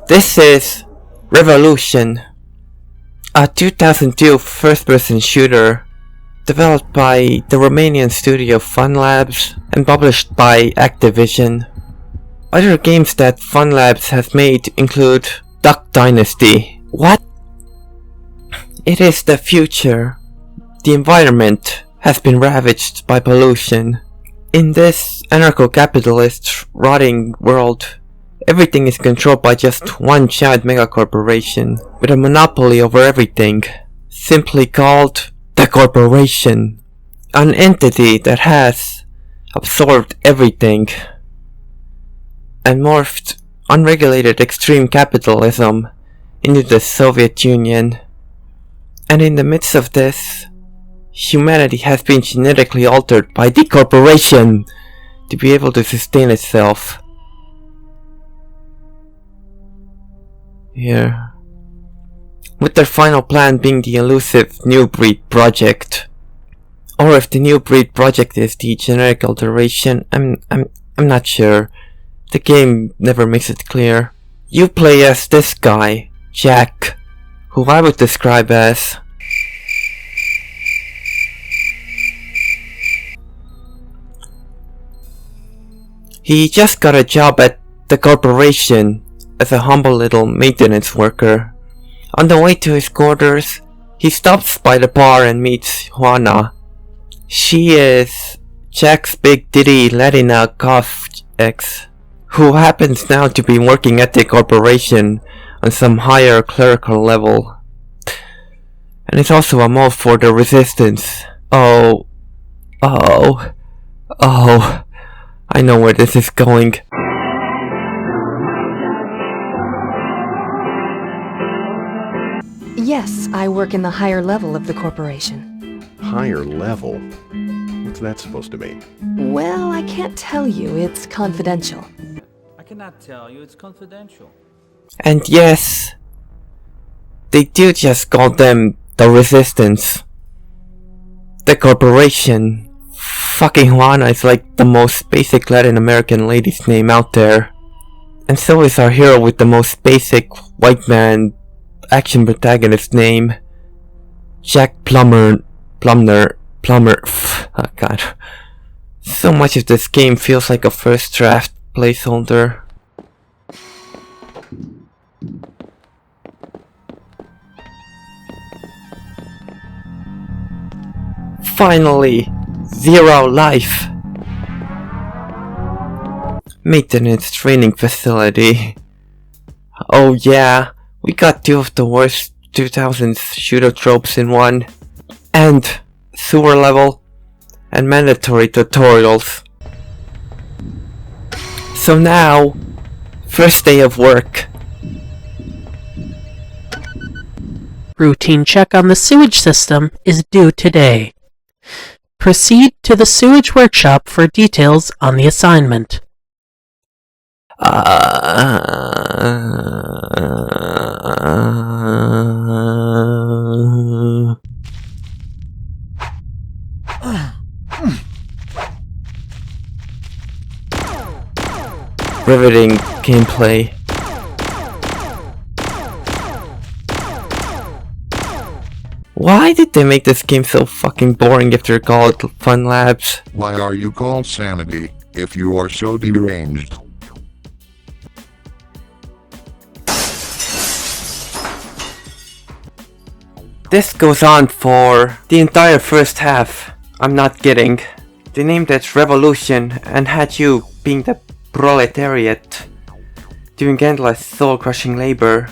This is Revolution, a 2002 first-person shooter developed by the Romanian studio Funlabs and published by Activision. Other games that Funlabs has made include Duck Dynasty. What? It is the future. The environment has been ravaged by pollution. In this anarcho-capitalist, rotting world, everything is controlled by just one giant megacorporation with a monopoly over everything, simply called the corporation. An entity that has absorbed everything and morphed unregulated extreme capitalism into the Soviet Union. And in the midst of this, humanity has been genetically altered by the corporation to be able to sustain itself. Here. With their final plan being the elusive New Breed Project. Or if the New Breed Project is the genetic alteration, I'm not sure. The game never makes it clear. You play as this guy, Jack, who I would describe as he just got a job at the corporation as a humble little maintenance worker. On the way to his quarters, he stops by the bar and meets Juana. She is Jack's big titty Latina cough ex, who happens now to be working at the corporation on some higher clerical level. And is also a mole for the resistance. Oh, I know where this is going. Yes, I work in the higher level of the corporation. Higher level? What's that supposed to mean? Well, I can't tell you. It's confidential. I cannot tell you, it's confidential. And yes, they do just call them the Resistance. The corporation. Fucking Juana is like the most basic Latin American lady's name out there. And so is our hero with the most basic white man action protagonist name. Jack Plummer. Oh god. So much of this game feels like a first draft placeholder. Finally! Zero life! Maintenance training facility. Oh yeah, we got two of the worst 2000s shooter tropes in one. And sewer level and mandatory tutorials. So now, first day of work. Routine check on the sewage system is due today. Proceed to the sewage workshop for details on the assignment. Riveting gameplay. Why did they make this game so fucking boring if they're called Funlabs? Why are you called Sanity, if you are so deranged? This goes on for the entire first half. I'm not kidding. They named it Revolution and had you being the proletariat, doing endless soul-crushing labor.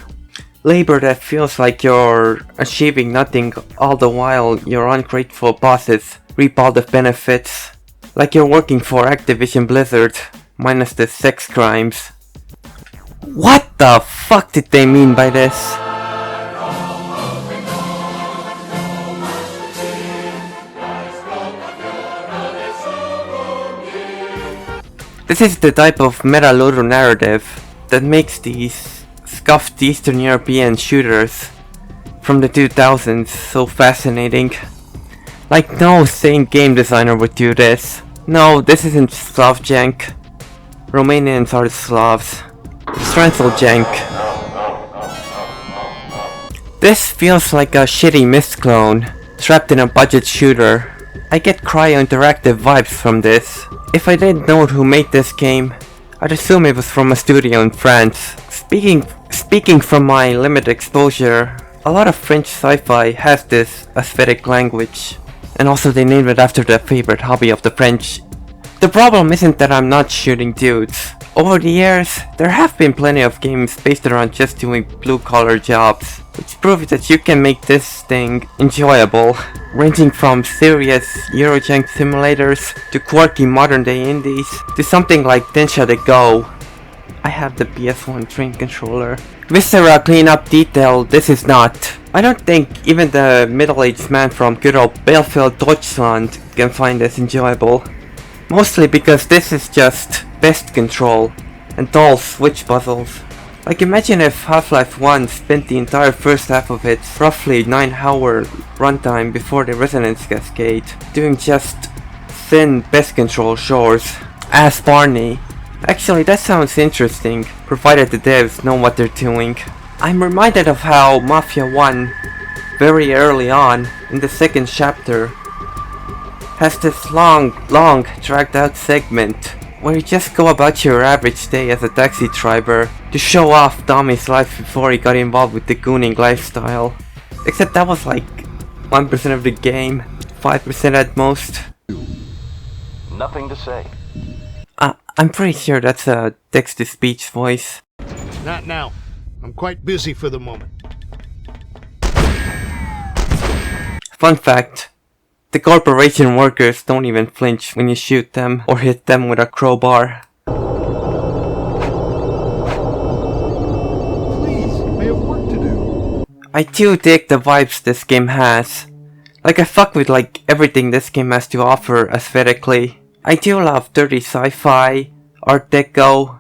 Labor that feels like you're achieving nothing all the while your ungrateful bosses reap all the benefits. Like you're working for Activision Blizzard, minus the sex crimes. What the fuck did they mean by this? This is the type of meta-ludo narrative that makes these scuffed Eastern European shooters from the 2000s so fascinating. Like no sane game designer would do this. No, this isn't Slav jank. Romanians are the Slavs. It's rental jank. This feels like a shitty Myst clone, trapped in a budget shooter. I get Cryo Interactive vibes from this. If I didn't know who made this game, I'd assume it was from a studio in France. Speaking from my limited exposure, a lot of French sci-fi has this aesthetic language, and also they named it after their favorite hobby of the French. The problem isn't that I'm not shooting dudes. Over the years, there have been plenty of games based around just doing blue-collar jobs, which proves that you can make this thing enjoyable, ranging from serious Eurojank simulators to quirky modern-day indies to something like Densha the Go. I have the PS1 train controller. Viscera clean-up detail, this is not. I don't think even the middle-aged man from good old Bielefeld, Deutschland can find this enjoyable. Mostly because this is just best control and dull switch puzzles. Like, imagine if Half-Life 1 spent the entire first half of its roughly 9-hour runtime before the Resonance Cascade doing just thin best control chores. Ask Barney. Actually, that sounds interesting, provided the devs know what they're doing. I'm reminded of how Mafia 1, very early on, in the second chapter, has this long, dragged out segment where you just go about your average day as a taxi driver to show off Tommy's life before he got involved with the gooning lifestyle. Except that was like 1% of the game, 5% at most. Nothing to say. I'm pretty sure that's a text-to-speech voice. Not now. I'm quite busy for the moment. Fun fact. The corporation workers don't even flinch when you shoot them or hit them with a crowbar. Please, I have work to do. I do dig the vibes this game has. Like, I fuck with like everything this game has to offer aesthetically. I do love dirty sci-fi, Art Deco,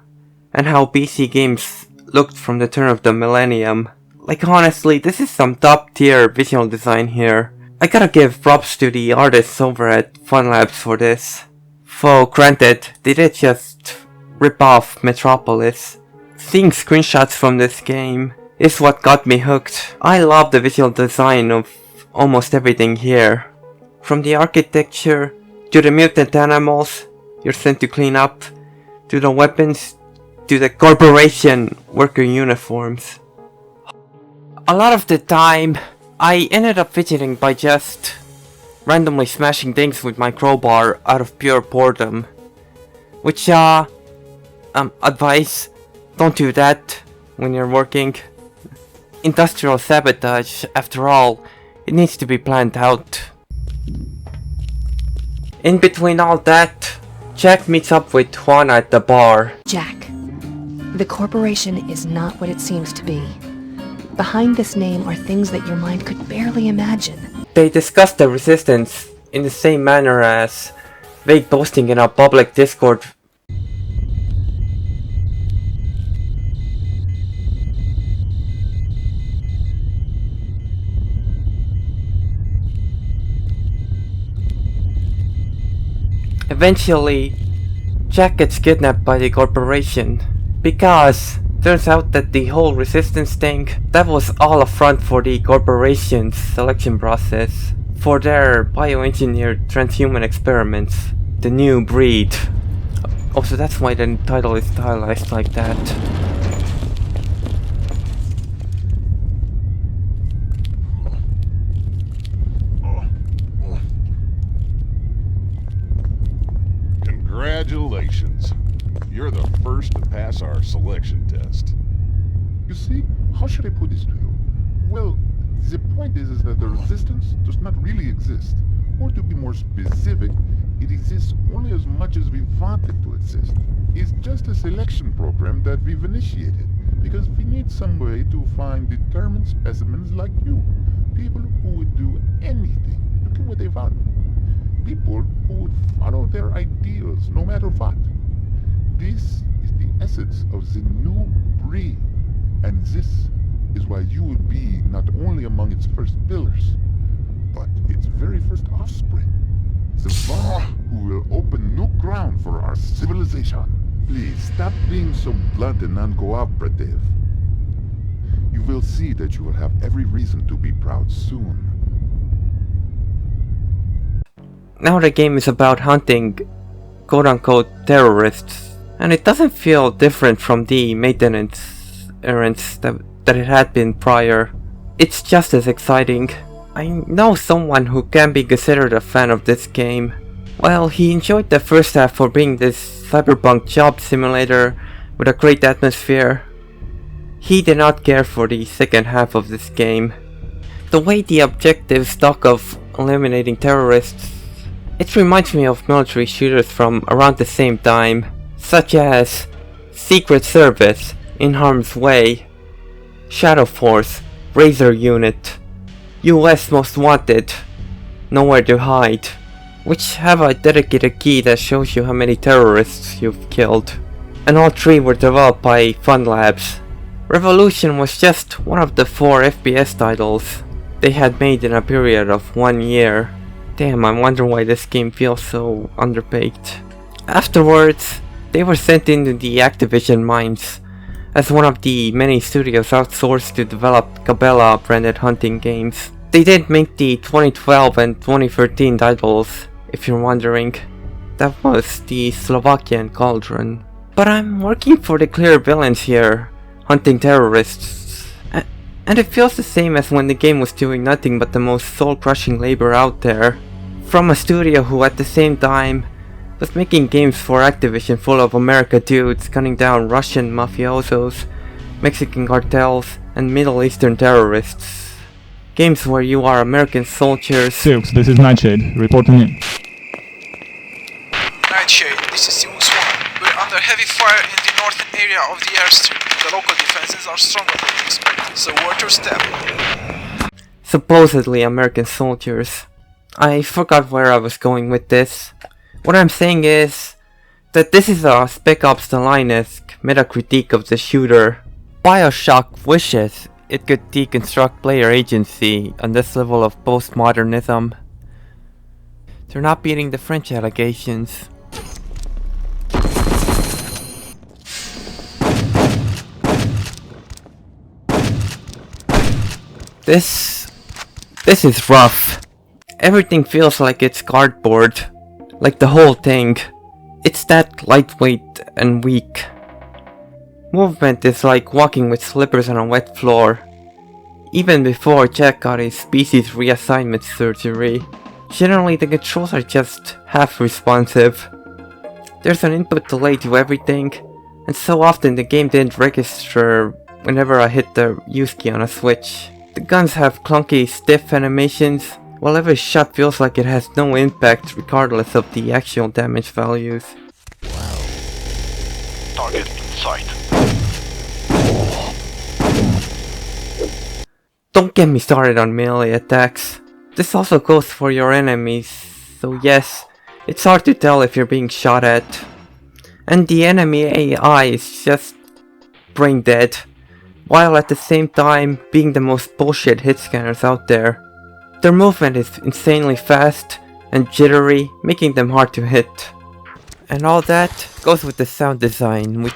and how PC games looked from the turn of the millennium. Like, honestly, this is some top tier visual design here. I gotta give props to the artists over at Funlabs for this. For granted, they did just rip off Metropolis. Seeing screenshots from this game is what got me hooked. I love the visual design of almost everything here. From the architecture, to the mutant animals you're sent to clean up, to the weapons, to the corporation worker uniforms. A lot of the time, I ended up fidgeting by just randomly smashing things with my crowbar out of pure boredom. Which, advice, don't do that when you're working. Industrial sabotage, after all, it needs to be planned out. In between all that, Jack meets up with Juana at the bar. Jack, the corporation is not what it seems to be. Behind this name are things that your mind could barely imagine. They discuss the resistance in the same manner as vague boasting in a public Discord. Eventually, Jack gets kidnapped by the corporation because turns out that the whole resistance thing, that was all a front for the corporation's selection process for their bioengineered transhuman experiments, the new breed. Also, that's why the title is stylized like that. Congratulations. You're the first to pass our selection test. You see, how should I put this to you? Well, the point is that the resistance does not really exist. Or to be more specific, it exists only as much as we want it to exist. It's just a selection program that we've initiated, because we need some way to find determined specimens like you. People who would do anything to get what they want. People who would follow their ideals no matter what. This is the essence of the new breed, and this is why you would be not only among its first pillars, but its very first offspring. The one who will open new ground for our civilization. Please, stop being so blunt and uncooperative. You will will see that you will have every reason to be proud soon. Now the game is about hunting quote-unquote terrorists, and it doesn't feel different from the maintenance errands that it had been prior. It's just as exciting. I know someone who can be considered a fan of this game. Well, he enjoyed the first half for being this cyberpunk job simulator with a great atmosphere. He did not care for the second half of this game. The way the objectives talk of eliminating terrorists, it reminds me of military shooters from around the same time, such as Secret Service, In Harm's Way, Shadow Force, Razor Unit, US Most Wanted, Nowhere to Hide, which have a dedicated key that shows you how many terrorists you've killed. And all three were developed by FunLabs. Revolution was just one of the 4 FPS titles they had made in a period of 1 year. Damn, I wonder why this game feels so underbaked. Afterwards, they were sent into the Activision mines as one of the many studios outsourced to develop Cabela branded hunting games. They didn't make the 2012 and 2013 titles, if you're wondering. That was the Slovakian Cauldron. But I'm working for the clear villains here, hunting terrorists. And it feels the same as when the game was doing nothing but the most soul-crushing labor out there. From a studio who at the same time was making games for Activision full of America dudes gunning down Russian mafiosos, Mexican cartels, and Middle Eastern terrorists. Games where you are American soldiers. Silks, this is Nightshade, reporting in. Nightshade, this is Simus 1. We're under heavy fire in the northern area of the airstrip. The local defenses are stronger than expected, so watch your step. Supposedly American soldiers. I forgot where I was going with this. What I'm saying is that this is a Spec Ops The Line-esque meta-critique of the shooter. BioShock wishes it could deconstruct player agency on this level of postmodernism. They're not beating the French allegations. This is rough. Everything feels like it's cardboard. Like the whole thing. It's that lightweight and weak. Movement is like walking with slippers on a wet floor. Even before Jack got his species reassignment surgery, generally the controls are just half responsive. There's an input delay to everything, and so often the game didn't register whenever I hit the use key on a switch. The guns have clunky, stiff animations, while every shot feels like it has no impact regardless of the actual damage values. Target in sight. Don't get me started on melee attacks. This also goes for your enemies, so yes, it's hard to tell if you're being shot at. And the enemy AI is just brain dead, while at the same time being the most bullshit hit scanners out there. Their movement is insanely fast and jittery, making them hard to hit. And all that goes with the sound design, which...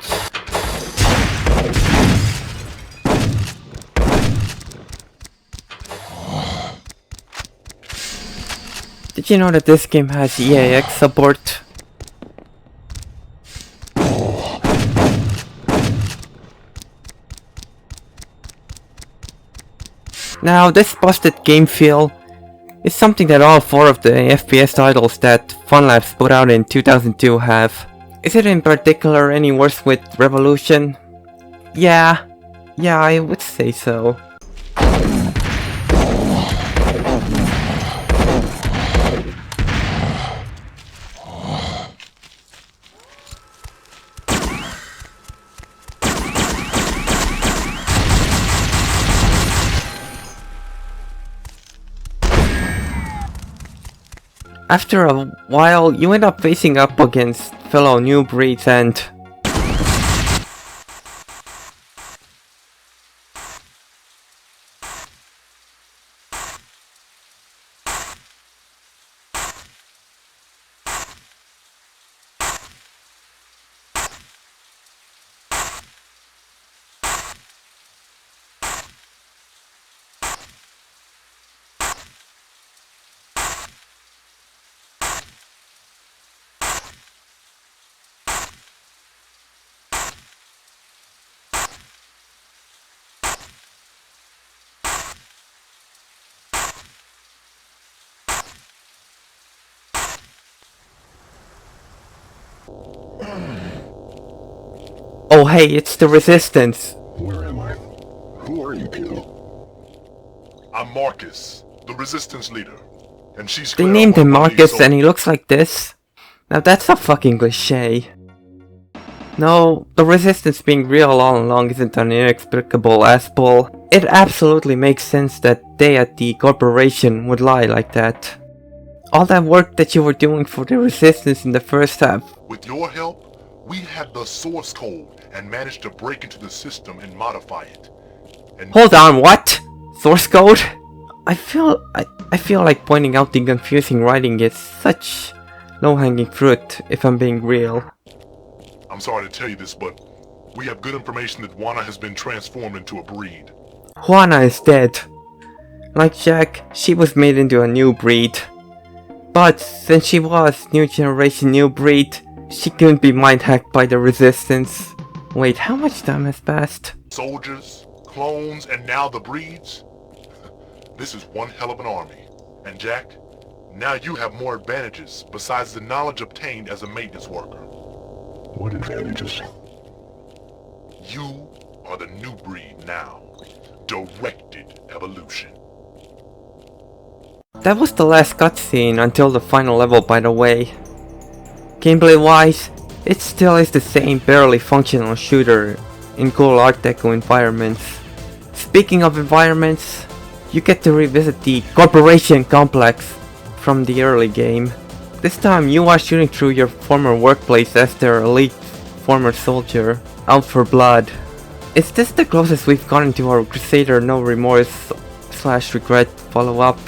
Did you know that this game has EAX support? Now, this busted game feel is something that all 4 of the FPS titles that FunLabs put out in 2002 have. Is it in particular any worse with Revolution? Yeah, I would say so. After a while, you end up facing up against fellow new breeds and... Oh hey, it's the Resistance. Where am I? Who are you, kiddo? I'm Marcus, the Resistance leader. And she's They named him Marcus and he looks like this. Now that's a fucking cliché. No, the Resistance being real all along isn't an inexplicable asshole. It absolutely makes sense that they at the corporation would lie like that. All that work that you were doing for the Resistance in the first half. With your help, we had the source code and managed to break into the system and modify it. And Hold on, what? Source code? I feel like pointing out the confusing writing is such low-hanging fruit, if I'm being real. I'm sorry to tell you this, but we have good information that Juana has been transformed into a breed. Juana is dead. Like Jack, she was made into a new breed. But since she was new generation, new breed, she couldn't be mind-hacked by the Resistance. Wait, how much time has passed? Soldiers, clones, and now the breeds? This is one hell of an army. And Jack, now you have more advantages besides the knowledge obtained as a maintenance worker. What advantages? You are the new breed now. Directed evolution. That was the last cutscene until the final level, by the way. Gameplay wise, it still is the same barely functional shooter in cool Art Deco environments. Speaking of environments, you get to revisit the Corporation complex from the early game. This time you are shooting through your former workplace as their elite former soldier, out for blood. Is this the closest we've gotten to our Crusader No Remorse / Regret follow-up?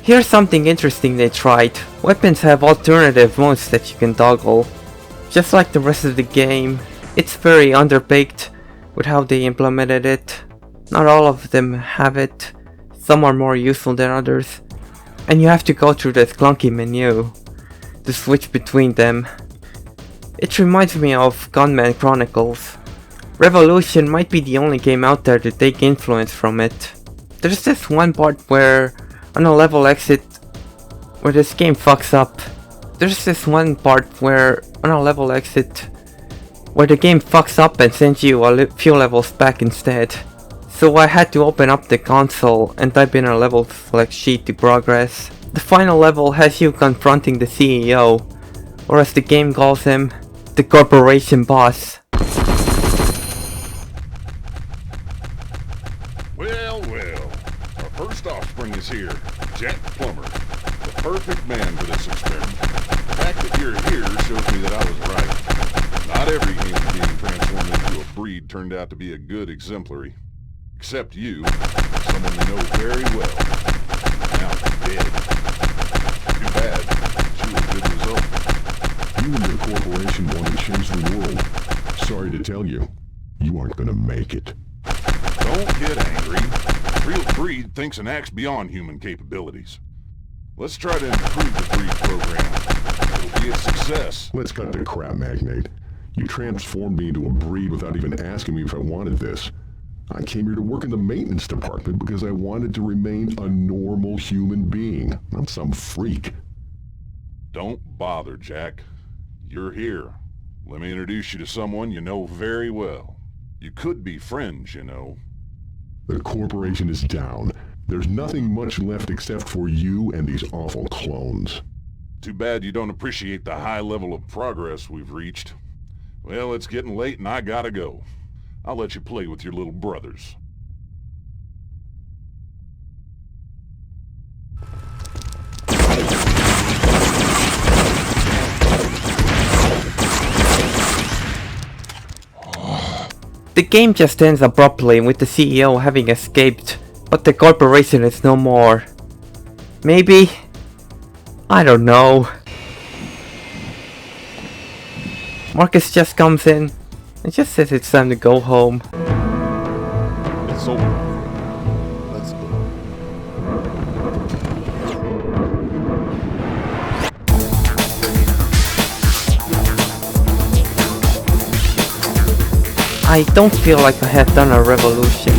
Here's something interesting they tried. Weapons have alternative modes that you can toggle. Just like the rest of the game, it's very underbaked with how they implemented it. Not all of them have it. Some are more useful than others. And you have to go through this clunky menu to switch between them. It reminds me of Gunman Chronicles. Revolution might be the only game out there to take influence from it. There's this one part where on a level exit where this game fucks up. There's this one part where on a level exit where the game fucks up and sends you a few levels back instead. So I had to open up the console and type in a level select sheet to progress. The final level has you confronting the CEO, or as the game calls him, the corporation boss. Well, our first offspring is here, Jack Plummer, the perfect man for this experiment. The fact that you're here shows me that I was right. Not every human being transformed into a breed turned out to be a good exemplary. Except you, someone you know very well. Now dead. Too bad. She was a good result. You and your corporation want to change the world. Sorry to tell you, you aren't gonna make it. Don't get angry. Real breed thinks and acts beyond human capabilities. Let's try to improve the breed program. It'll be a success. Let's cut the crap, Magnate. You transformed me into a breed without even asking me if I wanted this. I came here to work in the maintenance department because I wanted to remain a normal human being, not some freak. Don't bother, Jack. You're here. Let me introduce you to someone you know very well. You could be friends, you know. The corporation is down. There's nothing much left except for you and these awful clones. Too bad you don't appreciate the high level of progress we've reached. Well, it's getting late and I gotta go. I'll let you play with your little brothers. The game just ends abruptly with the CEO having escaped, but the corporation is no more. Maybe? I don't know. Marcus just comes in and just says it's time to go home. It's over. Let's go. I don't feel like I have done a revolution.